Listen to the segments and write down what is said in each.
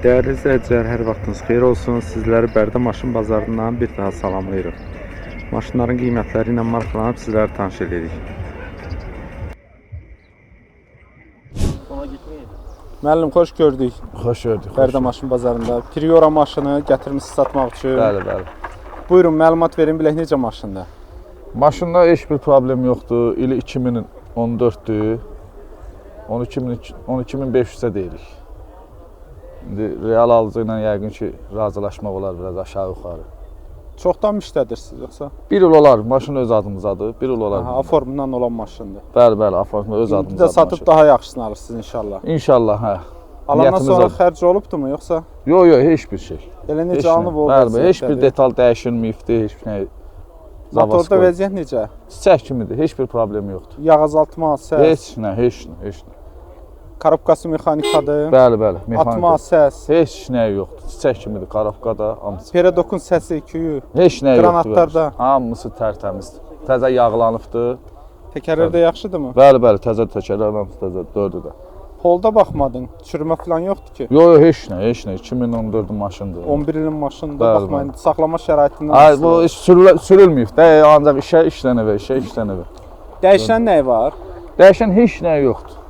Değerli izləyicilər, hər vaxtınız xeyir olsun. Sizləri Bərdə maşın bazarından bir daha salamlayırıq. Maşınların qiymətləri ilə maraqlanıb sizləri tanış edirik. Müəllim, xoş gördük. Xoş gördük. Bərdə maşın bazarında Priora maşını gətirmişsiniz satmaq üçün. Bəli. Buyurun, məlumat verin, bilək necə maşındır? Maşında heç bir problem yoxdur. İli 2014-dür. 12.500-ə deyirik. İndi real alıcı ilə yəqin ki, razılaşmaq olar biraz aşağı yuxarı. Çoxdan işlədirsiniz yoxsa? Bir il olar, maşın öz adımızdadır. Bir il olar. A-formundan olan maşındır. Bəli, A-formunda öz adımızdadır. İndi də satıb maşın. Daha yaxşısını alırsınız inşallah. İnşallah, hə. Alandan sonra xərc olubdumu yoxsa? Yox, heç bir şey. Elə necə alınıb o? Bəli, heç bir detal dəyişilməyibdir, heç bir şey. Motorda vəziyyət necə? Çiçək kimidir, heç bir problem yoxdur. Yağ azaltma, səs? Heç nə. Korobkası mexanikadır. Bəli, mexanika. Atma, səs. Heç nə yoxdur. Çiçək kimidir, korobka da, hamısı. Peredokun səsi, küyü. Heç nə yoxdur. Qranatlarda. Hamısı tərtəmizdir. Təzə yağlanıbdır. Təkərlər də yaxşıdırmı? Bəli, təzə təkərlər hamısı təzə, dördü də. Polda baxmadın, çürümə falan yoxdur ki? Yox, heç nə. 2014-ün maşındır. 11 ilin maşındır, baxmayın, saxlama şəraitindən. Ay, bu sürülməyib də, ancaq işə işlənib. Dəyişən nə var? Dəyişən heç nə yoxdur.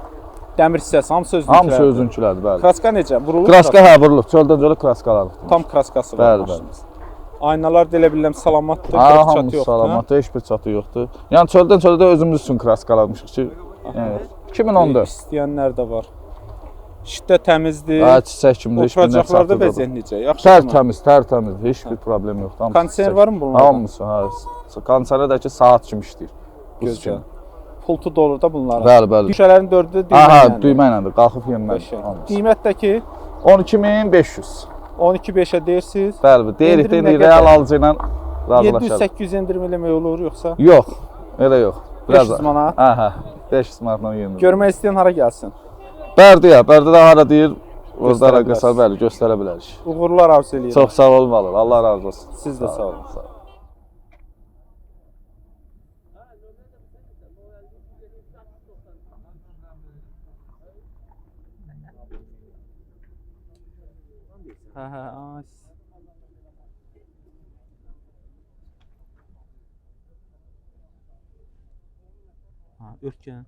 Dəmir hissəsi, hamısı özünkülərdir. Hamısı özünkülərdir, bəli. Kraska necə? Vurulur? Kraska vurulur. Çöldən çölə kraskalardır. Tam kraskası var maşınımız. Aynalar da elə bilirəm salamatdır, hamısı çatı yoxdur. Salamatdır, heç bir çatı yoxdur. Yəni çöldən çölə özümüz üçün kraskalamışıq ki, 2014. İstəyənlər də var. Şiddə təmizdir. Çiçək kimidir, heç bir nə çatı da vəziyyət necə? Yaxşıdır. Tərtəmiz, heç bir problem yoxdur. Kondisioner varmı bunlarda? Hamısı, kondisioner də ki, saat kimi işləyir. Gözəl. Pultu dolur da bunların. Bəli. Düşələrin 4-ü düymə ilə. Düymə iləndir, qalxıb yeniləndir. Qiymətdəki 12.500. 12.5-ə deyirsiniz. Bəli, deyirik, real alıcı ilə razılaşarıq. 700-800 endirim eləmək olur yoxsa? Yox, elə yox. 500 manat? 500 manatla yeniləndir. Görmək istəyən hara gəlsin? Bərdə hara deyir, orada hara qəsar, bəli, göstərə bilərik. Uğurlar arzu edirəm. Çox sağ olun, valır. Allah razı olsun. Siz də sağ olun. Örtgən.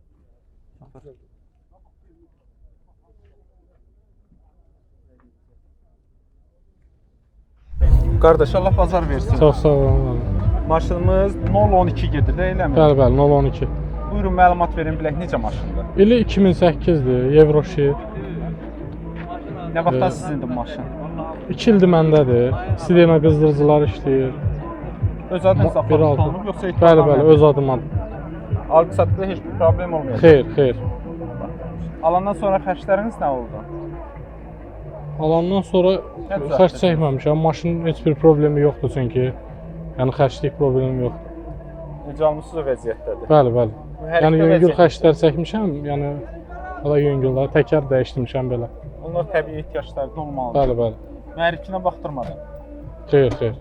Qardaş, Allah bazar versin. Çox sağ olun. Maşınımız 012 gedir də, eləmi? Bəli, 012. Buyurun, məlumat verin, bilək necə maşındır? İli 2008-dir, Evroşir. Nə vaxtdan sizindir maşın? 2 ildir məndədir. Sirena qızdırıcılar işləyir. Öz adınızda fabrika olunub, yoxsa ithal? Bəli, öz adıma. Alqı-satqıda heç bir problem olmayacaq? Xeyr. Alandan sonra xərcləriniz nə oldu? Alandan sonra xərc çəkməmişəm. Maşının heç bir problemi yoxdur çünki. Yəni xərclik problemi yoxdur. Necə almışsınız o vəziyyətdədir? Bəli. Yəni yüngül xərclər çəkmişəm. Yəni hala yüngüllər, təkər dəyişdirmişəm belə. Onlar təbii ehtiyacları normaldır. Bəli. Mühərrikinə baxdırmadan? Xeyr.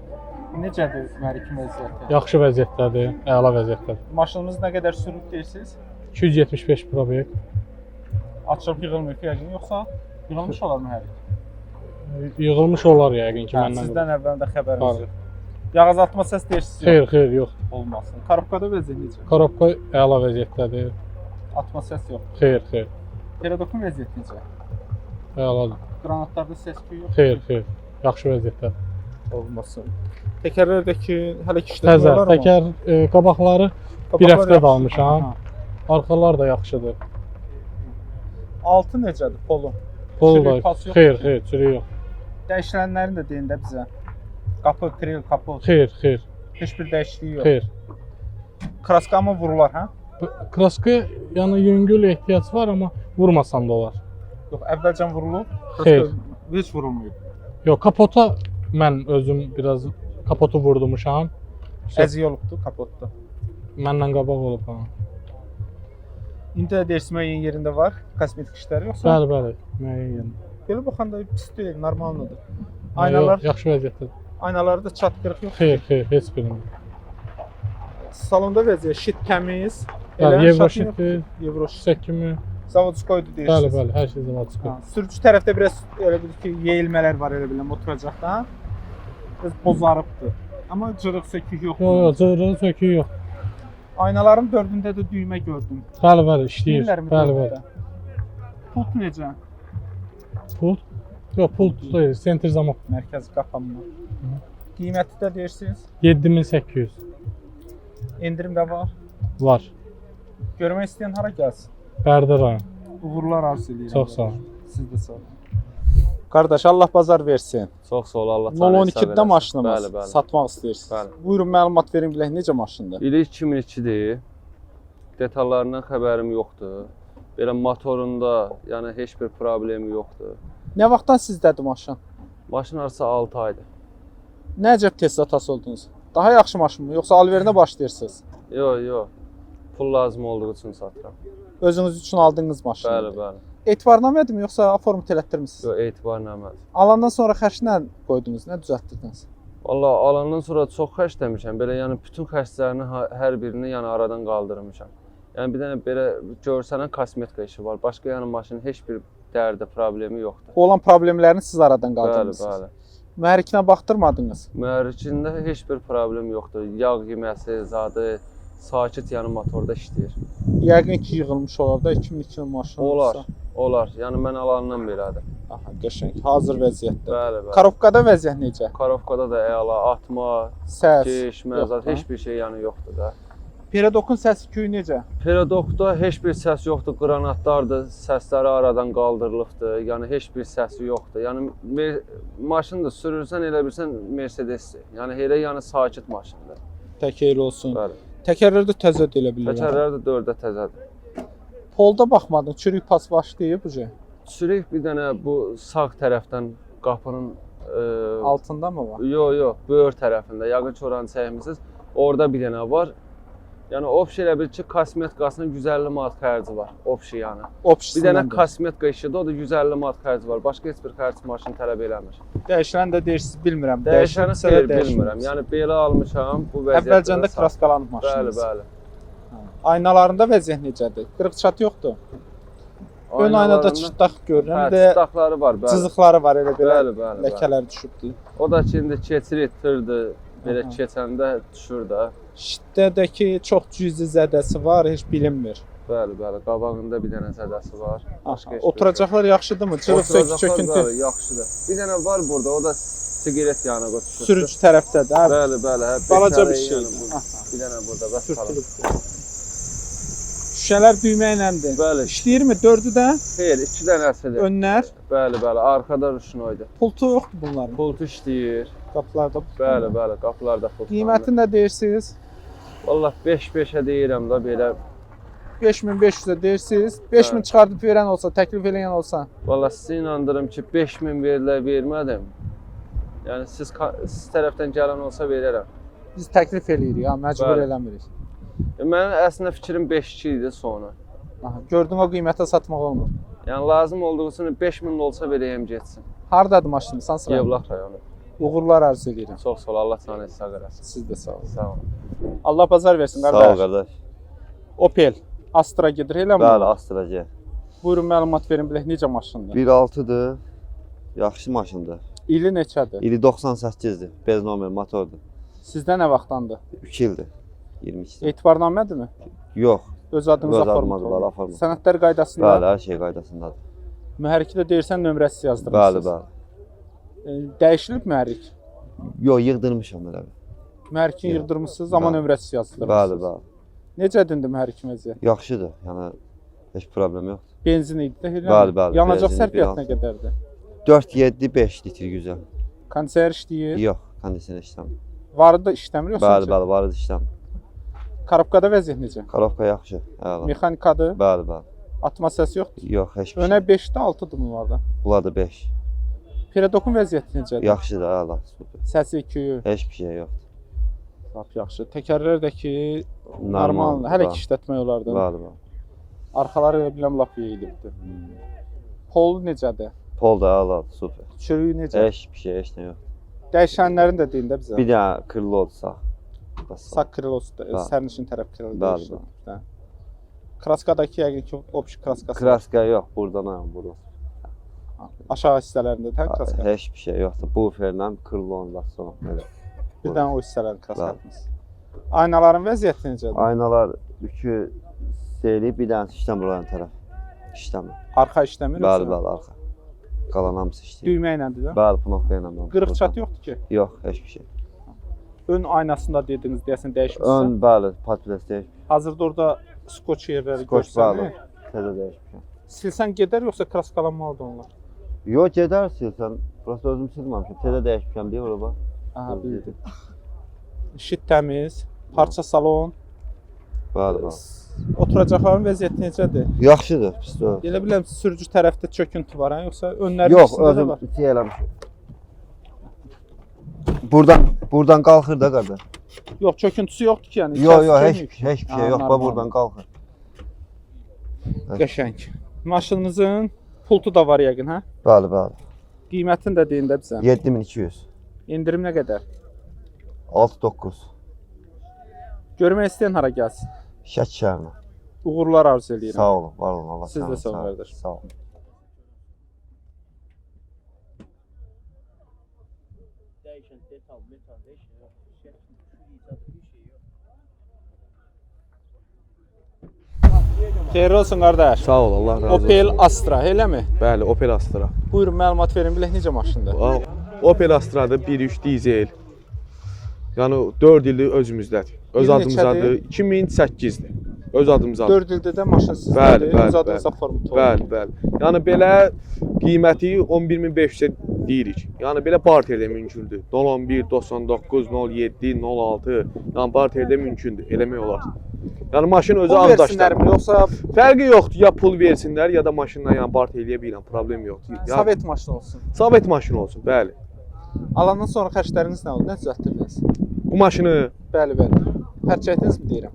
Necədir mühərrikin vəziyyəti? Yaxşı vəziyyətdədir, əla vəziyyətdədir. Maşınımız nə qədər sürüb deyirsiniz? 275 probek. Açılıb yığılmıyor yəqin, yoxsa yığılmış olar mühərrik? Yığılmış olar yəqin ki, məndən. Sizdən əvvəl də xəbəriniz yox. Yağ azaltma səs deyirsiniz? Xeyr, yox. Olmasın. Korobkada vəziyyət necə? Korobka əla vəziyyətdədir. Atma səs yox. Xeyr. Peredokun vəziyyət necə? Əladır. Qranatlarda səs yox. Xeyr. Yaxşı vəziyyətdədir. Olmasın. Təkərlərdəki hələ ki işlətmə var mı? Təkər qabaqları bir həftə qalmışam. Arxalar da yaxşıdır. Altı necədir polun? Polu da. Xeyr, çürük yox. Dəyişilənlərini də deyin də bizə. Qapı, tril, kapı. Xeyr. Heç bir dəyişikliyi yox. Xeyr. Kraska mı vurular, hə? Kraska yəni yüngül ehtiyac var, amma vurmasam da olar. Yox, əvvəlcən vurulub. Xeyr. Heç vurulmayıb. Yox, kapota mən özüm biraz kapotu vurdumuşam. Əziy olubdu kapotda. Məndən qabaq olub ha. İndi də dersi müəyyən yerində var, kosmetik işləri yoxsa? Bəli, müəyyən yerində. Belə baxanda pis deyil, normaldır. Aynalar yaxşı vəziyyətdədir. Aynalarda çatqırıq yox. Xeyr, heç birində. Salonda vəziyyət şit təmiz. Evroşitdir, Evroşit çiçək kimi Zavodskoydu Bəli, deyirsiniz. bəli, hər şey zavatçı. Ha, sürücü tərəfdə biraz elə bil ki, yeyilmələr var elə biləm oturacaqda. Biraz bozarıbdı. Amma cırıq sökük yoxdur. Yox, yox, cığırı söküyü yox. Aynaların dördündə də düymə gördüm. Bəli, bəli, işləyir. Deyirlərmi Bəli, dördündə? bəli. Pult necə? Pult? Yox, pult deyil, sentr zamok. Mərkəzi qapanma. Qiyməti də deyirsiniz. 7800 Endirim də var. var. Görmək istəyən hara gəlsin? Bərdə rayon. Uğurlar arzu edirəm. Çox sağ olun. Siz də sağ olun. Qardaş, Allah bazar versin. Çox sağ ol, Allah tanrı. 012-də maşınımız. Bəli, bəli. Satmaq istəyirsiniz. Bəli. Buyurun məlumat verin bilək necə maşındır? İli 2002-dir. Detallarından xəbərim yoxdur. Belə motorunda, yəni heç bir problemi yoxdur. Nə vaxtdan sizdədir maşın? Maşın arası 6 aydır. Nə əcəb tez satası oldunuz? Daha yaxşı maşınmı, yoxsa alverinə başlayırsınız? Yox, yox. Pul lazım olduğu üçün satıram. Özünüz üçün aldığınız maşın. Bəli, bəli. Etibarnamədirmi, yoxsa aformut elətdirmisiniz? Yox, etibar nəmədir. Alandan sonra xərc nə qoydunuz, nə düzəltdirdiniz? Valla alandan sonra çox xərcləmişəm. Belə yəni bütün xərclərini hər birini yəni aradan qaldırmışam. Yəni bir dənə belə görsənən kosmetika işi var. Başqa yəni maşının heç bir dərdi, problemi yoxdur. Olan problemlərini siz aradan Bəli, qaldırmısınız. bəli. Mühərrikinə baxdırmadınız. Mühərrikində heç bir problem yoxdur. Yağ yeməsi, zadı sakit yəni motorda işləyir. Yəqin ki, yığılmış olar da 2002-nin maşını. Olar, olar. Yəni mən alandan belədir. Aha, qəşəng. Hazır vəziyyətdə. Bəli, bəli. Karovkada vəziyyət necə? Karovkada da əla, atma, Səs. keş, məzat, yoxdur. heç bir şey yəni yoxdur da. Peredokun səsi küyü necə? Perodokda heç bir səs yoxdur, qranatlardır, səsləri aradan qaldırılıbdır. Yəni heç bir səsi yoxdur. Yəni maşını da sürürsən elə bilsən Mercedesdir. Yəni elə yəni sakit maşındır. Təkəyli olsun. Bəli. Təkərlər də təzədir elə bilirəm. Təkərləri də 4-də təzədir. Polda baxmadın, çürük pas başlayıb bu cür. Sürük bir dənə bu sağ tərəfdən qapının Altında mı var? yox, böyür tərəfində. Yəqin ki, oranı çəkmisiniz. Orada bir dənə var. Yəni opşi elə bil ki, kosmetikasının 150 manat xərci var. Opşi yəni. Bir dənə kosmetika işidir, o da 150 manat xərci var. Başqa heç bir xərc maşın tələb eləmir. Dəyişən də deyirsiniz, bilmirəm. Dəyişəni Dəyişənsə də xeyr bilmirəm. Yəni belə almışam bu vəziyyətdə. Əvvəlcəndə kraskalanıb maşınınız. Bəli, bəli. Aynalarında vəziyyət necədir? Qırıq-çat yoxdur. Ön aynada çıtdaq görünür, Hə, bir də çıtdaqları var, bəli. cızıqları var elə belə. Bəli, bəli. Ləkələr düşübdür. O da ki, indi keçir, itirdi. Belə keçəndə düşür də. Şiddədəki çox cüzi zədəsi var, heç bilinmir. Bəli, bəli. Qabağında bir dənə zədəsi var. Başqa heç bir şey. Oturacaqlar yaxşıdırmı? Çırıq sök Oturacaqlar, çöküntü bəli, yaxşıdır. Bir dənə var burada, o da siqaret yanı qoşulur. sürücü tərəfdədir. Hə? Bəli, bəli. Hə, Balaca beş bir dənə şey. yəni bu- Bir dənə burada bəs qalır. Sürtülüb. Şüşələr düymə iləndir. Bəli. İşləyirmi? Dördü də Xeyr, 2 dənəsidir. önlər. Bəli, bəli. Arxada rüşnoydur. Pultu yoxdur bunların. Pult işləyir. Qapılarda. Bəli, bəli. Qapılarda pult. Qiyməti nə deyirsiniz? Vallah 5-5-ə deyirəm da belə. 5500-ə deyirsiniz. 5000 çıxardıb verən olsa, təklif eləyən olsa. Vallah sizi inandırım ki, 5000 verilə vermədim. Yəni siz tərəfdən gələn olsa verərəm. Biz təklif eləyirik, ha, məcbur Bəli. eləmirik. Mənim əslində fikrim 5-2 idi sonra. Aha, gördün o qiymətə satmaq olmur. Yəni lazım olduğu üçün 5000 olsa verəyəm getsin. Hardadır maşınınız? Sansı rayon? Yevlax rayonu. Uğurlar arzu edirəm. Çox sağ ol, Allah sənə sağ eləsin. Siz də sağ olun. Sağ ol. Allah bazar versin Sağ ol qardaş. qardaş. Opel Astra gedir eləmi? Bəli, Astra-G. Buyurun məlumat verin bilək necə maşındır? 1.6-dır. Yaxşı maşındır. İli neçədir? İli 98-dir. Bez nomer motordur. Sizdə nə vaxtdandır? 2 ildir. 22. Etibarnamədirmi? Yox. Öz adınıza Öz format adıma olur. format. Sənədlər qaydasında. Bəli, hər şey qaydasındadır. Mühərriki də deyirsən nömrəsiz Bəli, yazdırmısınız. bəli. Dəyişilib mühərrik. Yox, yığdırmışam elə. Mühərrikin Yox. yığdırmısınız, amma Bəli. nömrəsiz yazdırmısınız. Bəli, bəli. Necədir indi mühərrikin vəziyyəti? Yaxşıdır. Yəni heç problem yoxdur. Benzin idi də elə. Bəli, bəli, Yanacaq benzin, sərfiyyatı nə 1.6. qədərdir? 4-7-5 litr güzel. Kondisioner işləyir. Yox, kondisioner işləmir. Varı da işləmir yoxsa? Bəli, bəli, var idi işləmir. Korobkada vəziyyət necə? Korovka yaxşı. Əla. Mexanikadır. Bəli, bəli. Atma səsi yoxdur. Yox, heç bir Önə şey. 5-də 6-dır bunlarda. Bunlar da 5. Peredokun vəziyyəti necədir? Yaxşıdır, əla. Super. Səsi 2. Heç bir şey yoxdur. Lap yaxşı. Təkərlər də ki Normal. normal. Hələ bəli. ki işlətmək olardı. Bəli, bəli. Arxaları elə biləm lap yeyilibdir. Pol necədir? Pol da əla, super. Çürüyü necə? Heç bir şey, heç nə yox. Dəyişənlərini də deyin də bizə. Bir dənə krilo olsa. Sağ krilosu da, Bəli. sərnişin tərəf krilosu. Bəli, dəyişir. Hə. Kraskadakı yəqin ki, optik kraskası. Kraska yok. Buradan ha, buradan. Aşağı hissələrində tək kraska. Hiçbir şey yoktu. Bu ferden kırıldı son. Öyle. Bir dənə o hissələrini kraskatınız. Aynaların vəziyyəti necədir? Aynalar üçü seyli bir tane işlem bulan taraf. İşlem. Arxa işləmir Bəli, yoxsa? bəli, arxa. Qalan hamısı işləyir. Düymə ilədir də? Bəli, pnopka ilə. Qırıq çatı yoxdur ki. Yox, heç bir şey. Ön aynasında dediniz, deyəsən dəyişmişsən. Ön, bəli, pateles deyil. Hazırda orada skoç yerləri Skoç görsənir. bəli. Təzə dəyişmişəm. Silsən gedər yoxsa kraskalanmalıdır onlar? Yox, gedərsin sən. Burası özüm silməmişəm. Təzə dəyişmişəm deyə ora bax. Aha, bildim. Şit təmiz, parça salon. Bəli, bəli. Oturacaqların vəziyyəti necədir? Yaxşıdır, pis deyil. Elə bilirəm sürücü tərəfdə çöküntü var, hə? Yoxsa önlərin Yox, ikisində də özüm var? şey eləmişəm. Buradan qalxır da qardaş. Yox, çöküntüsü yoxdur ki, yəni. Yox, yox, İçərisi heç bir şey Ha, yox. Bax normal. buradan qalxır. Qəşəng. Maşınınızın pultu da var yəqin, hə? Bəli, bəli. Qiymətini də deyin də bizə. 7200. İndirim nə qədər? 69. Görmək istəyən hara gəlsin? Şək şəhərinə. Uğurlar arzu eləyirəm. Sağ olun, var olun. Allah Siz də canınızı sağ olun sağ olun. qardaş. Sağ olun. Değişen detal, metal değişen yok. Şey, bir şey yok. Xeyirli olsun qardaş. Sağ ol, Allah razı olsun. Opel Astra, eləmi? Bəli, Opel Astra. Buyurun, məlumat verin bilək necə maşındır? Opel Astra'da 1.3 dizel. Yəni 4 ildir özümüzdədir. Öz İl adımızadır. neçədir? 2008-dir. Öz adımızadır. 4 ildə də maşın Bəli, sizdədir, bəli, öz adınıza bəli. format olur. Bəli, bəli. Yəni belə qiyməti 11500-ə deyirik. Yəni belə barterdə mümkündür. 011, 99, 07, 06. Yəni barterdə mümkündür. Eləmək olar. Yəni maşın özü Pul ağdaşlar. versinlərmi, yoxsa Fərqi yoxdur. Ya pul versinlər, ya da maşınla yəni bart eləyə bilirəm. Problem yoxdur. Yəni, Sovet maşını olsun? Sovet maşını olsun, bəli. Alandan sonra xərcləriniz nə oldu? Nə düzəltdirdiniz? Bu maşını Bəli, bəli. Xərc etdinizmi deyirəm?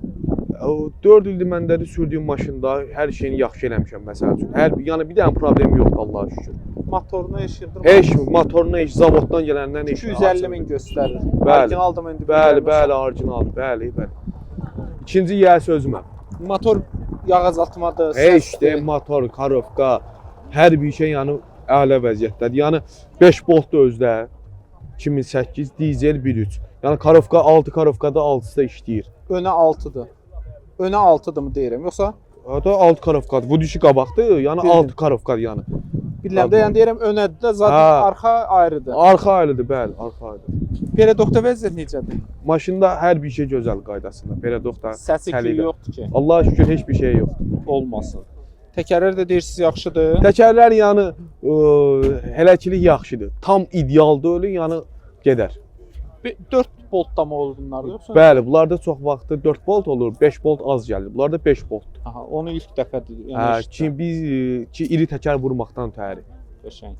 4 ildir məndədir sürdüyüm maşında hər şeyini yaxşı eləmişəm məsəl üçün. Yəni bir dənə problem yoxdur Allah'a şükür. Motorunu heç yıldırma. Heç motoruna heç zavoddan gələndən heç 250 min göstərir. Bəli. Orijinaldır indi. Bəli, bəli, orijinal, bəli, bəli. İkinci yiyəsi özüməm. Motor yağ azaltmadır. Heç səsdir. də motor, karovka, hər bir şey yəni əla vəziyyətdədir. Yəni 5 volt da özdə 2008 dizel 1.3. Yəni karovka 6 karovkada 6-sı da işləyir. Önə 6-dır. Önə 6-dır mı deyirəm, yoxsa Hatta 6 karovkadır. Bu dişi qabaqdır, yəni Bildim. 6 karovkadır yəni. biləndə yəni deyirəm önədir də zaten Ha. arxa ayrıdır. Arxa ayrıdır, bəli, arxa ayrıdır. Peredokda vəziyyət necədir? Maşında hər bir şey gözəl qaydasında. Peredokda Səs ikliyi yoxdur ki, Allah'a şükür heç bir şey yoxdur. olmasın. Təkərlər də deyirsiniz yaxşıdır. Təkərlər yəni hələkilik yaxşıdır. Tam ideal deyil, yəni gedər. 4 voltda mı olur bunlar yoxsa? Bəli, bunlarda çox vaxtı 4 volt olur, 5 volt az gəlir. Bunlarda 5 volt. Aha, onu ilk dəfədir. Hə, Yəni ki biz ki iri təkər vurmaqdan təri. qəşəng.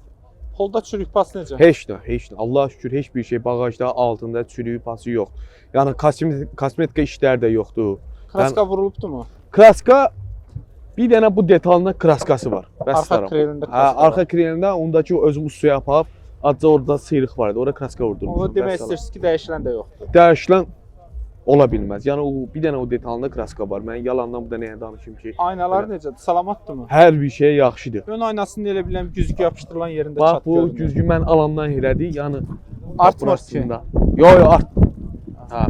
Polda çürük pas necə? Heç nə, heç nə. Allah'a şükür heç bir şey bağajda, altında çürüyü pası yox. Yəni kosmetika işlər də yoxdur. Kraska vurulubdumu? Kraska bir dənə bu detalında kraskası var. Arxa Vəssalam. krelində Hə, kraska. arxa krelində ondakı özüm suya apıb, azca orada sıyrıq var idi. Ora kraska vurdurmuşam. Onu demək Vəssalam. istəyirsiniz ki, dəyişilən də yoxdur. Dəyişilən ola bilməz. Yəni o bir dənə o detalında kraska var. Mən yalandan bu da nəyə danışım ki? Aynalar necədir? Salamatdırmı? Hər bir şey yaxşıdır. Ön aynasında elə biləm güzgü yapışdırılan yerində Bax çat bu görünür. güzgü mən alandan elədi. Yəni Artmır ki. burasında. Yox, art. Hə.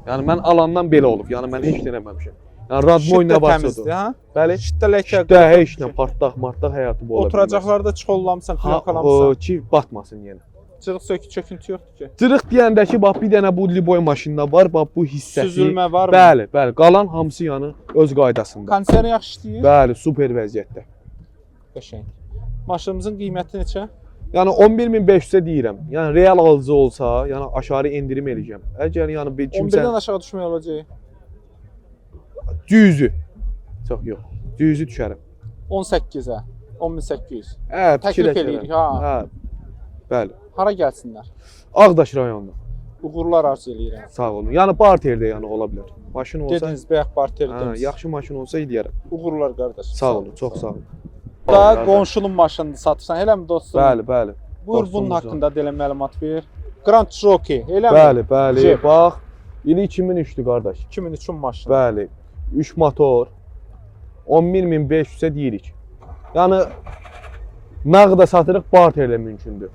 Yəni mən alandan belə olub. Yəni mən heç nə eləməmişəm. Yəni radmo ilə təmizdir, başladı. ha? Bəli. Şitdə ləkə. Şitdə heç nə partdaq, martdaq həyatı bu ola bilməz. Oturacaqlarda çikollamışsan, Ha, klokalamısan. o ki batmasın yenə. Cırıq sökü çöküntü yoxdur ki. Cırıq deyəndə ki, bax bir dənə bu liboy maşında var, bax bu hissəsi. Süzülmə var mı? Bəli, bəli. Qalan hamısı yəni öz qaydasında. Kondisioner yaxşı işləyir. Bəli, super vəziyyətdə. Qəşəng. Maşınımızın qiyməti neçə? Yəni 11500-ə deyirəm. Yəni real alıcı olsa, yəni aşağı endirim eləyəcəm. Əgər yəni bir 11-dən kimsə aşağı düşmək olacaq. cüzü. Çox yox. Cüzü düşərəm. 18-ə. 10800. Hə, Təklif fikirləşərəm. eləyirik, ha. Hə. Bəli. Hara gəlsinlər? Ağdaş rayonunda. Uğurlar arzu eləyirəm. Sağ olun. Yəni barterdə yəni ola bilər. Maşın olsa, Dediniz bayaq hə, barterdə. yaxşı maşın olsa eləyərəm. Uğurlar qardaş. Sağ olun, çox sağ olun. Da qonşunun maşınını satırsan, eləmi dostum? Bəli, bəli. Buyur bunun dostumuzun. haqqında belə məlumat ver. Grand Cherokee, eləmi? Bəli, bəli. Jeep. Bax, ili 2003-dür qardaş. 2003-ün maşını. Bəli. 3 motor. 11500-ə deyirik. Yəni nağda satırıq, barterlə mümkündür.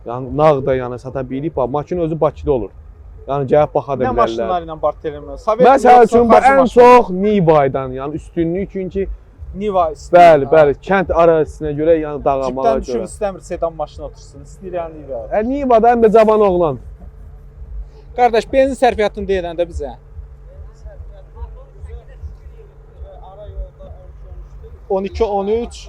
Yəni nağda yəni sata bilirik. Maşın özü Bakıda olur. Yəni gəlib baxa da Nə bilərlər. maşınlar ilə barterləmə? Məsəl üçün bu ən çox Niva'dan, yəni üstünlük çünki Niva istəyir. bəli, kənd ərazisinə görə, yəni dağamağa Cibdən düşüb görə. istəmir sedan maşına otursun. İstəyir yəni Niva. Niva'da həm də cavan oğlan. Qardaş, benzin sərfiyyatını deyilən də bizə. 12-13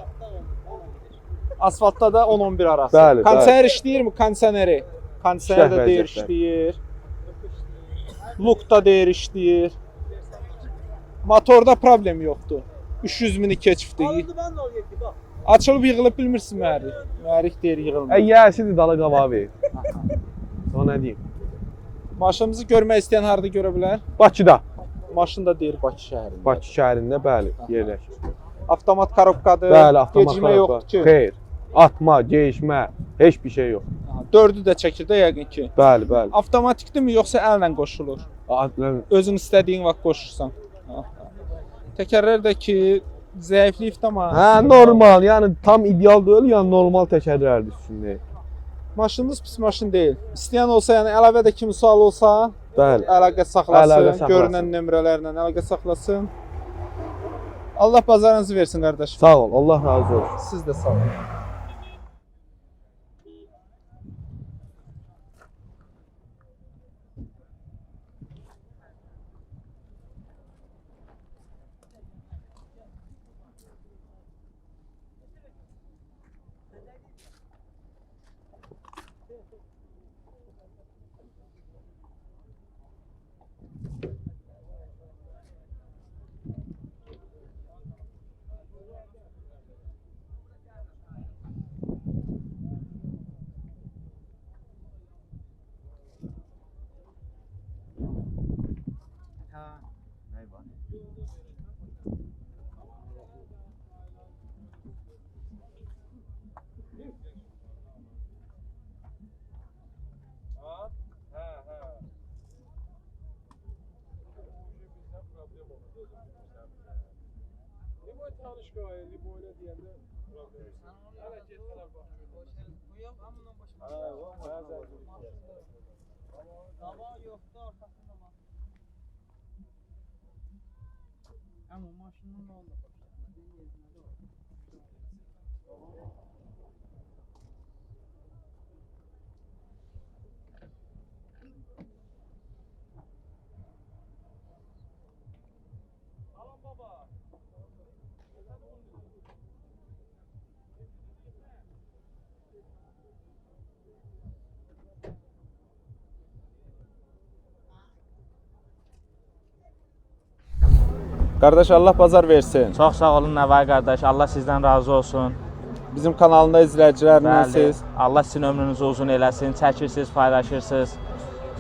asfaltda da 10-11 arası. Bəli, Kondisioner işləyirmi? Kondisioneri. Kondisioner də deyir vəziyyətdə. işləyir. Luk da deyir işləyir. Motorda problem yoxdur. 300 mini keçibdir. Açılıb yığılıb bilmirsin mühərrik. Mühərrik deyir yığılmır. Yəsidir dalı qabağı verir. O nə deyim? Maşınımızı görmək istəyən harda görə bilər? Bakıda. Maşın da deyir Bakı şəhərində. Bakı şəhərində bəli, yerləşir. Avtomat korobkadır. Bəli, avtomat Gecikmə yoxdur ki. Xeyr. Atma, geyişmə, heç bir şey yox. Dördü də çəkir də yəqin ki. Bəli, bəli. Avtomatikdirmi yoxsa əllə qoşulur? Özün istədiyin vaxt qoşursan. Təkərlər də ki, zəiflikdir amma. Hə, normal, yəni tam ideal deyil, yəni normal təkərlərdir üstündə. Maşınınız pis maşın deyil. İstəyən olsa, yəni əlavə də kimi sual olsa, Bəli. əlaqə saxlasın, Əlaqə saxlasın. görünən nömrələrlə əlaqə saxlasın. Allah bazarınızı versin qardaşım. Sağ ol, Allah razı olsun. Siz də sağ olun. Qardaş, Allah bazar versin. Çox sağ olun Nəvay qardaş. Allah sizdən razı olsun. Bizim kanalında izləyicilərlə siz. Allah sizin ömrünüzü uzun eləsin. Çəkirsiniz, paylaşırsınız.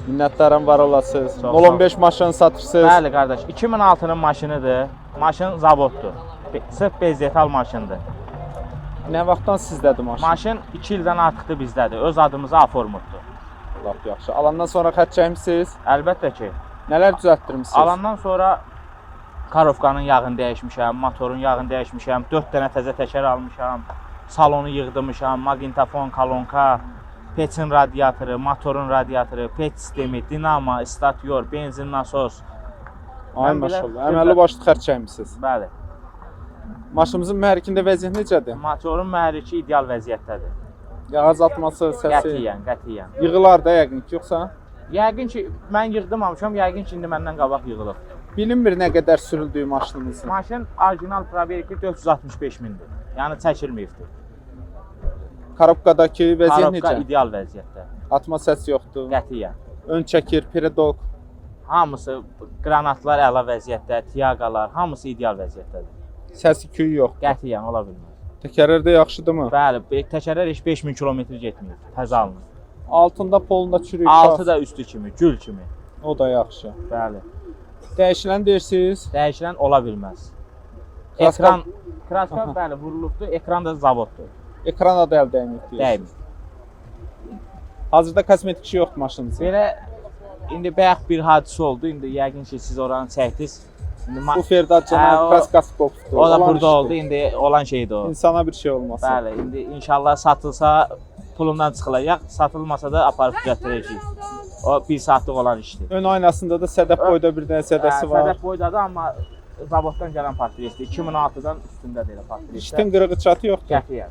Minnətdaram, var olasınız. Çox sağ 015 maşın satırsınız. Bəli qardaş, 2006-nın maşınıdır. Maşın zavoddur. Sırf bez detal maşındır. Nə vaxtdan sizdədir maşın? Maşın 2 ildən artıqdır bizdədir. Öz adımıza Aformutdur. Lap yaxşı. Alandan sonra xətt çəkmisiniz. Əlbəttə ki, Nələr düzəltdirmisiniz? alandan sonra karovkanın yağını dəyişmişəm, motorun yağını dəyişmişəm, 4 dənə təzə təkər almışam, salonu yığdırmışam, maqnitofon, kolonka, peçin radiatoru, motorun radiatoru, peç sistemi, dinamo, statyor, benzin nasos. Ay Mən belə- maşallah. Əməlli başlı xətt çəkmisiniz. Bəli. Maşınımızın mühərrikində vəziyyət necədir? Motorun mühərriki ideal vəziyyətdədir. Yağ azaltması, səsi. Qətiyyən, qətiyyən. Yığılar da yəqin ki, yoxsa? Yəqin ki, mən yığdırmamışam, yəqin ki, indi məndən qabaq yığılıb. Bilinmir nə qədər sürüldüyü maşınımızın. Maşın orijinal probelki 465 mindir. Yəni çəkilməyibdir. Korobkadakı vəziyyət Korobka necə? ideal vəziyyətdə. Atma səs yoxdur. Qətiyyən. Ön çəkir, piredok. Hamısı qranatlar əla vəziyyətdə, tiaqalar, hamısı ideal vəziyyətdədir. Səsi küyü yoxdur. Qətiyyən ola bilməz. Təkərlər də yaxşıdırmı? Bəli, təkərlər heç 5000 kilometr getməyib, təzə alınıb. Altında polunda çürük. Altı da üstü kimi, gül kimi. O da yaxşı. Bəli. Dəyişilən deyirsiniz. Dəyişilən ola bilməz. Kraska- Ekran, kraska bəli vurulubdur, ekran da zavoddur. Ekrana da əl dəymir deyirsiniz. Dəymir. Hazırda kosmetik şey yoxdur maşınınızın. Belə indi bayaq bir hadisə oldu. İndi yəqin ki siz oranı çəkdiniz. İndi Bu Ferdat Hə, Canan o- kraskası qopdu. o da Olan burada işdir. oldu. İndi olan şeydir o. İnsana bir şey olmasın. Bəli, indi inşallah satılsa pulundan çıxılacaq, satılmasa da aparıb gətirəcəyik. O 1 saatlıq olan işdir. Ön aynasında da sədəf boyda bir dənə sədəsi var. Sədəf boydadır, amma zavoddan gələn portretdir. 2006-dan üstündədir elə portretlər. İştin qırığı çatı yoxdur. Qətiyyən.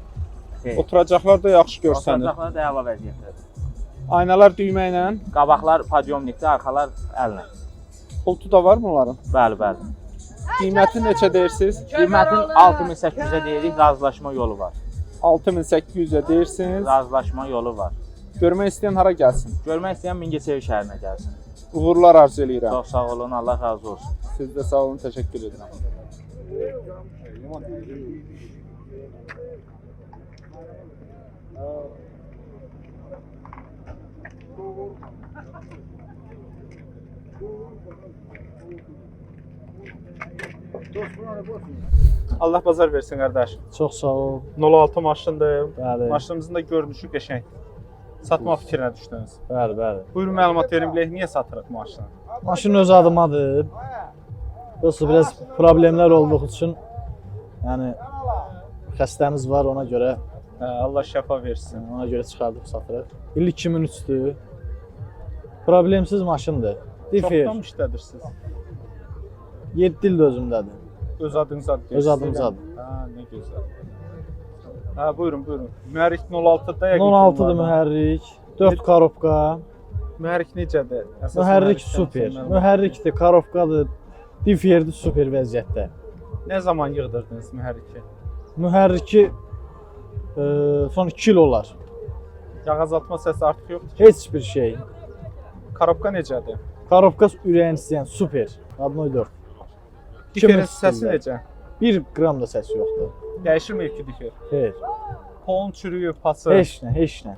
Xeyr. Oturacaqlar da yaxşı görsənir. Oturacaqlar da əla vəziyyətdədir. Aynalar düymə ilə. Qabaqlar podyomnikdə, arxalar əllə. Pultu da var mı onların? Bəli, bəli. Qiyməti neçə deyirsiniz? Qiymətin 6800-ə deyirik, razılaşma yolu var. 6800-ə deyirsiniz. Razılaşma yolu var. Görmək istəyən hara gəlsin? Görmək istəyən Mingəçevir şəhərinə gəlsin. Uğurlar arzu eləyirəm. Çox sağ olun, Allah razı olsun. Siz də sağ olun, təşəkkür edirəm. Allah bazar versin qardaş. Çox sağ ol. 06 maşındır. Bəli. Maşınımızın da görünüşü qəşəng. Satma fikrinə düşdünüz. Bəli, bəli. Buyurun məlumat verin bilək niyə satırıq maşını? Maşın öz adımadır. Yoxsa biraz problemlər olduğu üçün yəni xəstəmiz var ona görə Allah şəfa versin. ona görə çıxardıb satırıq. İllik 2003-dür. Problemsiz maşındır. Difer Çoxdan işlədirsiniz. 7 ildir özümdədir. Öz adınıza Öz adımızadır. Ha, nə gözəl. Ha, buyurun, buyurun. Mühərrik 06-da yəqin ki 16-dır bunlardan. mühərrik, 4 korobka. Mühərrik necədir? Əsas Mühərrik mühərrikdən super. sonra Mühərrikdir, korobkadır. Diferdir super vəziyyətdə. Nə zaman yığdırdınız mühərriki? Mühərriki son 2 il olar. Yağ azaltma səsi artıq yoxdur. Heç bir şey. Korobka necədir? Korobka ürəyin istəyən super. Adını uydurur. Diferin üstündə. səsi necə? 1 qram da səs yoxdur. Dəyişirmi ki difer? Xeyr. Polun çürüyüb, pası, Heç nə, heç nə.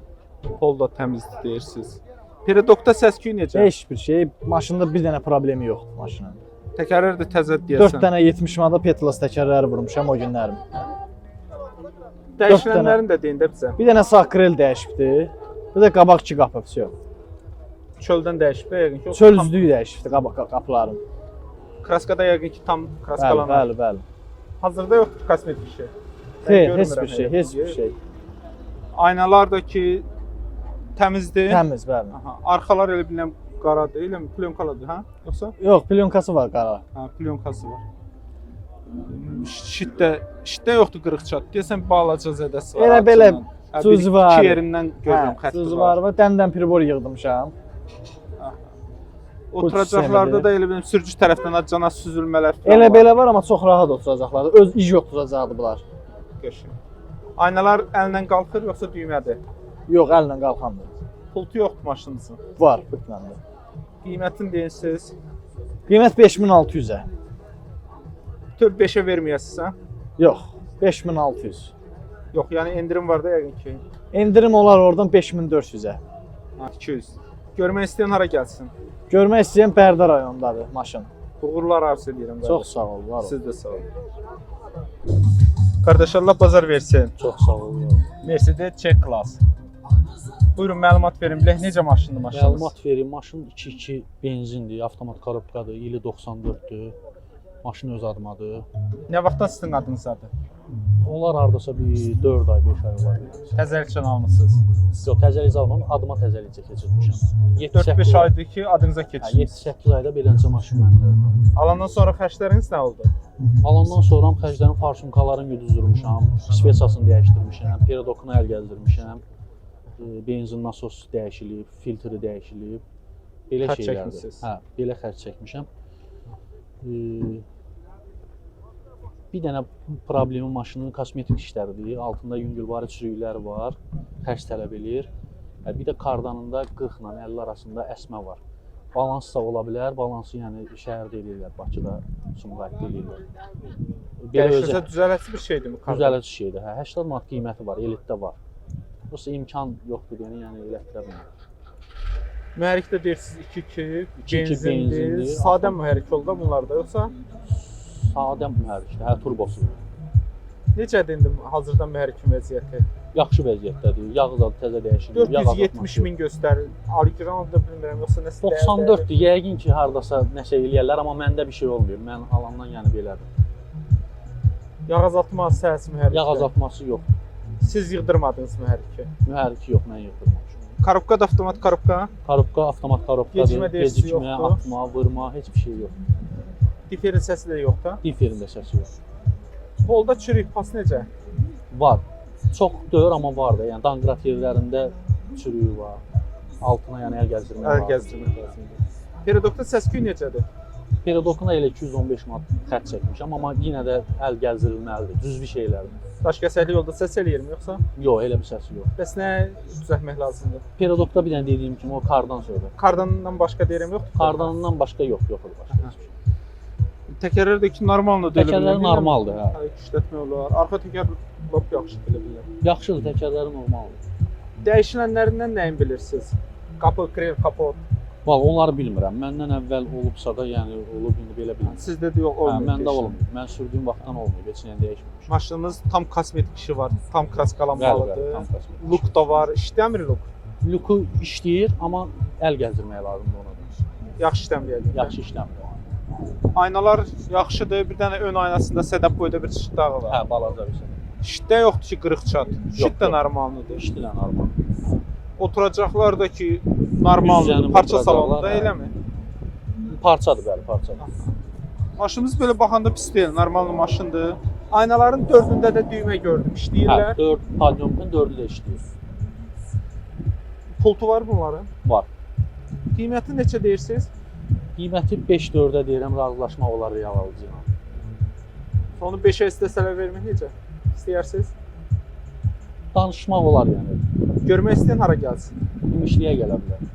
pol da təmizdir deyirsiniz. Pedokda səs-küy necə? Heç bir şey. Maşında bir dənə problemi yoxdur maşının. Təkərlər də təzə 4 deyəsən. dənə 70 manata Petlas təkərləri vurmuşam o günlərim. Dəyişilənlərini də deyin də bizə. Bir dənə sakrel dəyişibdi. Bir də qabaq 2 qapı vəsiyo. Çöldən dəyişib də yəqin ki. Çölüzlüyü dəyişibdi qabaq qapıların. Kraskada yəqin ki tam Bəli, kraskalanar. bəli, bəli. Hazırda yoxdur kosmetik şey. Mən Xeyr, heç görmürəm bir şey, elə heç bir bilgi. şey. Aynalar da ki təmizdir. Təmiz, bəli. Aha, arxalar elə bilirəm qaradır, eləmi? Plyonkaladır, hə? Yoxsa? Yox, plyonkası var qara. Hə, plyonkası var. Şitdə yoxdur qırıqçat. Deyəsən balaca zədəsi var. Elə belə arxasından. Hə, suzi bir- var. İki yerindən görürəm xətti Suzu var. var. Dəmdən pribor yığdımşam. Oturacaqlarda da elə bilirəm sürücü tərəfdən acana süzülmələr falan Elə var. belə var, amma çox rahat oturacaqlar. Öz iş yoxduracaqdı bunlar. Qəşəng. Aynalar əllə qalxır yoxsa düymədir? Yox, əllə qalxandır. Pultu yoxdur maşınınızın. Var, bütünləndə. Qiymətini deyirsiniz. Qiymət 5600-ə. Bütöv 5-ə verməyəsiz, hə? Yox, 5600. Yox, yəni endirim var da yəqin ki. Endirim olar oradan 5400-ə. Ha, 200. Görmək istəyən hara gəlsin? Görmək istəyən Bərdə rayonundadır maşın. Uğurlar arzu edirəm. Çox sağ ol, var ol. Siz də sağ olun. Qardaş Allah bazar versin. Çox sağ ol. Mercedes C-Class. Buyurun məlumat verin bilək necə maşındır maşınınız? Məlumat verim. Maşın 2.2 benzindir, avtomat korobkadır, ili 94-dür. Maşın öz adımadır. Nə vaxtdan sizin adınızdadır? Onlar hardasa bir 4 ay, 5 ay olar. Təzəlikçən almısınız. Yox, təzəlik almam, adıma təzəlikcə keçirmişəm. 4-5 aydır ki adınıza keçirsiniz. 7-8 ayda beləncə maşın məndə. Alandan sonra xərcləriniz nə oldu? Alandan sonra xərclərin farsunkalarını güdüzdürmüşəm, spesasını dəyişdirmişəm, perodokunu əl gəzdirmişəm. Benzin nasos dəyişilib, filtri dəyişilib. Belə Xərc şeylərdir. çəkmisiniz. Hə, belə xərc çəkmişəm. Bir dənə problemi maşının kosmetik işləridir. Altında yüngülvari çürüklər var, xərc tələb eləyir. Bir də kardanında 40 ilə 50 arasında əsmə var. Balans da ola bilər, balansı yəni şəhərdə eləyirlər, Bakıda, Sumqayıtda eləyirlər. Dəyişirsə düzələsi bir şeydirmi? Düzələci şeydir. Hə, 80 manat qiyməti var, elitdə var. Yoxsa imkan yoxdur deyəni, yəni elətdirə bilmir. Mühərrikdə deyirsiniz 2.2, 2.2 benzindir. benzindir. Sadə mühərrik oldu bunlarda yoxsa? Sadə mühərrikdir, hə, turbosu. Necədir indi hazırda mühərrikin vəziyyəti? yaxşı vəziyyətdədir. Yağ zadı təzə dəyişilib. 470 min göstərir. Aligran'da bilmirəm yoxsa nəsə 94-dür. Yəqin ki, hardasa nəsə eləyərlər, amma məndə bir şey olmuyor. Mən alandan yəni belədir. Yağ azaltma səhəsi mühərrikdə. Yağ azaltması yox. Siz yığdırmadınız mühərriki. Mühərriki yox, mən yığdırmamışam. Korobka da avtomat korobka. Korobka, avtomat korobkadır. Gecikmə deyirsiz Gecikmə, yoxdur. atma, vurma, heç bir şey yox. Diferin səsi də yox da. Diferində səsi yox. Polda çürük pas necə? Var. Çox deyil, amma var da. Yəni danqrat yerlərində çürüyü var. Altına yəni əl gəzdirmək Əl lazımdır. gəzdirmək lazımdır. Perodokda səs-küy necədir? Perodokuna elə 215 manat xərc çəkmişəm, amma yenə də əl gəzdirilməlidir. Düzvi şeylərdir. Daş kəsəkli yolda səs eləyirmi yoxsa? Yox, elə bir səsi yox. Bəs nə düzəltmək lazımdır? Perodokda bir dənə dediyim kimi o kardan sonra. Kardandan başqa deyirəm yoxdur? Kardanından başqa yoxdur başqa heç bir şey. Təkərlərdəki normaldır deyilmi? Təkərlər normaldır, hə. Hə, işlətmək olar. Arxa təkər lap yaxşı bilə bilər. Yaxşıdır, təkərləri normaldır. Dəyişilənlərindən nəyin bilirsiniz? Qapı, krel, kapot. Vallahi onları bilmirəm. Məndən əvvəl olubsa da, yəni olub indi belə bilmirəm. Sizdə də yox olmuyor. Hə, məndə olmuyor. Mən sürdüyüm vaxtdan olmuyor, heç nə dəyişməmiş. Maşınınız tam kosmetik işi var, tam Bəli, kraskalanmalıdır. tam kosmetik. Luk da var, işləmir luk. Luku işləyir, amma əl gəzdirmək lazımdır ona da. Yaxşı işləmir. Yaxşı işləmir. Aynalar yaxşıdır. Bir dənə ön aynasında sedap boyda bir çıtdağı var. Hə, balaca bir şey. Şitdə yoxdur ki, qırıq çat. Şit də yox. normaldır. İşləyən normal. Oturacaqlar da ki, normaldır. Üzənin Parça oturacaqlar, salonunda hə. eləmi? Parçadır bəli, parçadır. Maşınımız belə baxanda pis deyil, normal maşındır. Aynaların dördündə də düymə gördüm, Hə, işləyirlər. 4 palyonun 4-ü də işləyir. Pultu var bunların. Var. Qiyməti neçə deyirsiniz? Qiyməti 5-4-ə deyirəm, razılaşmaq olar real alıcıyla. Onu 5-ə istəsələr vermək necə? İstəyirsiniz? Danışmaq olar yəni. Görmək istəyən hara gəlsin? İmişliyə gələ bilər.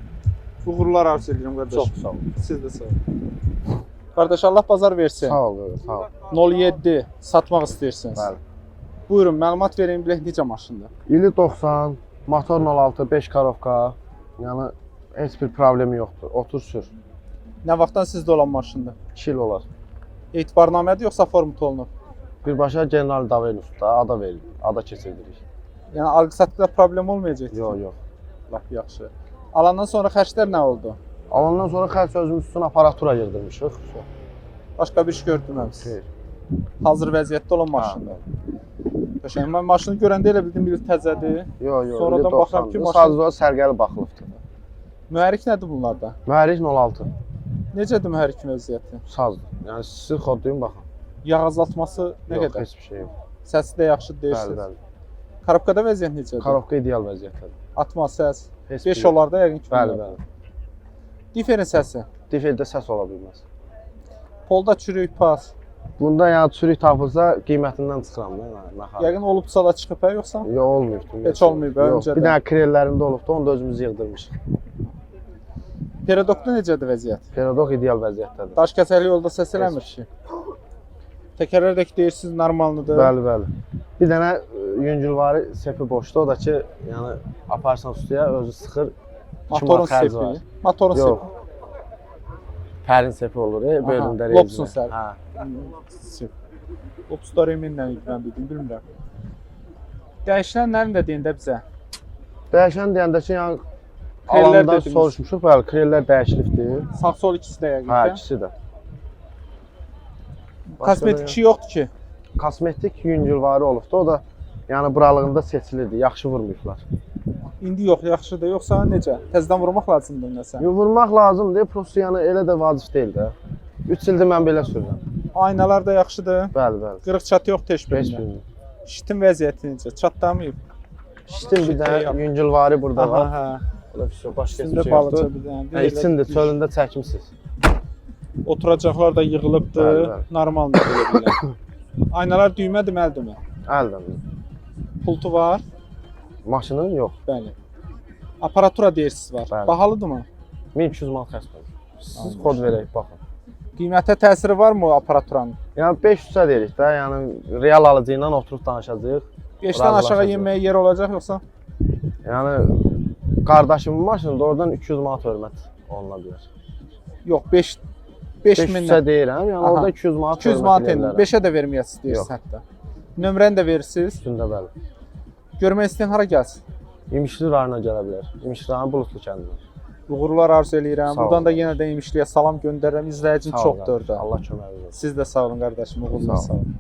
Uğurlar arzu edirəm qardaş. Çox sağ olun. Siz də sağ olun. Qardaş Allah bazar versin. Sağ ol, sağ ol. 07 satmaq istəyirsiniz. Bəli. Buyurun, məlumat verin bilək necə maşındır. İli 90, motor 06, 5 karovka. Yəni heç bir problemi yoxdur. Otur sür. Nə vaxtdan sizdə olan maşındır? 2 il olar. Etibarnamədir yoxsa format olunub? Birbaşa General Davenus'da ada verilir. Ada keçirdirik. Yəni alqı-satqıda problem olmayacaq. Yox, yox. Lap yaxşı. Alandan sonra xərclər nə oldu? Alandan sonra xərc özümüz üçün aparatura yığdırmışıq. Başqa bir iş gördürməmisiniz. Xeyr. Hazır vəziyyətdə olan maşındır. Qəşəng. Mən maşını görəndə elə bildim bir təzədir. Yox, yox. Sonradan baxıram ki, maşın sadəcə sərgəli baxılıbdır. mühərrik nədir bunlarda? Mühərrik 06. Necədir mühərrik vəziyyəti? Sazdır. Yəni sizi xodlayın baxın. Yağ azaltması nə Yox, qədər? heç bir şey yox. Səsi də yaxşı Bəli, deyirsiniz. bəli. Korobkada vəziyyət necədir? Karovka ideal vəziyyətdədir. Atma səs. Heç 5 bir yox. olar da yəqin ki. Bəli, bunlar. bəli. Diferin səsi. Difeldə səs ola bilməz. Polda çürük pas. Bunda yəni çürük tapılsa qiymətindən çıxıram da. Yəni, Yəqin olubsa da çıxıb hə yoxsa? yox, olmayıbdı. Heç olmayıb hə Yox, öncədən. bir dənə krellərində olubdu, onu da özümüz yığdırmışıq. Perodokda necədir vəziyyət? Perodok ideal vəziyyətdədir. Daş kəsəkli yolda səs eləmir ki. Təkərlərdəki deyirsiniz normaldır. Bəli, bəli. Bir dənə yüngülvari sepi boşdur, o da ki, yəni aparsan üstüyə özü sıxır. Motorun sepi. Motorun Yox. sepi. Pərin sepi olur, bölümdə rezina. Lopsun səpi. Hə. Sep. Lopslar eminlə ilgilən bilmirəm. Dəyişilənlərini də deyin də bizə. Dəyişən deyəndə ki, yəni Krellər alandan dediniz. soruşmuşuq, bəli, krellər dəyişilibdir. Sağ sol ikisi də yəqin Hə, ki. ikisi də. Kosmetik işi yoxdur ki. Kosmetik yüngülvari olubdu, o da yəni buralığında seçilirdi, yaxşı vurmuyublar. İndi yox, yaxşıdır. Yoxsa necə? Təzədən vurmaq lazımdır nəsə. Vurmaq lazımdır, prosta yəni elə də vacib deyil də. 3 ildir mən belə sürürəm. Aynalar da yaxşıdır. Bəli, bəli. Qırıq çat yox Heç teşbirində. birini. Şitin vəziyyəti necə? Çatlamayıb. İşte bir Şey yox. dənə yüngülvari burada var. Hə. O da bir başqa heç İçində bir şey balaca yoxdur. bir dənə. Hə, içində çölündə çəkmisiniz. Oturacaqlar da yığılıbdır. Bəli, bəli. Normaldır belə bilən. Aynalar düymədir, məldimi? Əldən. Pultu var. Maşının yox. Bəli. Aparatura deyirsiniz var. Bəli. Bahalıdırmı? 1200 manat xərc verir. Siz kod verək, baxın. Qiymətə təsiri varmı o aparaturanın? Yəni 500-ə deyirik də, yəni real alıcı ilə oturub danışacağıq. 5-dən aşağı yeməyə yer olacaq yoxsa? Yəni qardaşımın maşınında oradan 200 manat hörmət oluna bilər. Yox, 5 500-ə mindən. deyirəm, yəni Aha. orada 200 manat 200 manat endir. 5-ə də verməyəsiniz Yox. deyirsiniz hətta. Nömrəni də verirsiniz. Üstündə bəli. Görmək istəyən hara gəlsin? İmişli rayonuna gələ bilər. İmişli rayonu Bulutlu kəndinə. Uğurlar arzu eləyirəm. Sağ olun. Buradan da yenə də İmişliyə salam göndərirəm. İzləyicim Sağ ol çoxdur qardaş, orada. Allah köməyiniz olsun. Siz də sağ olun qardaşım. Uğurlar Sağ ol. sağ olun.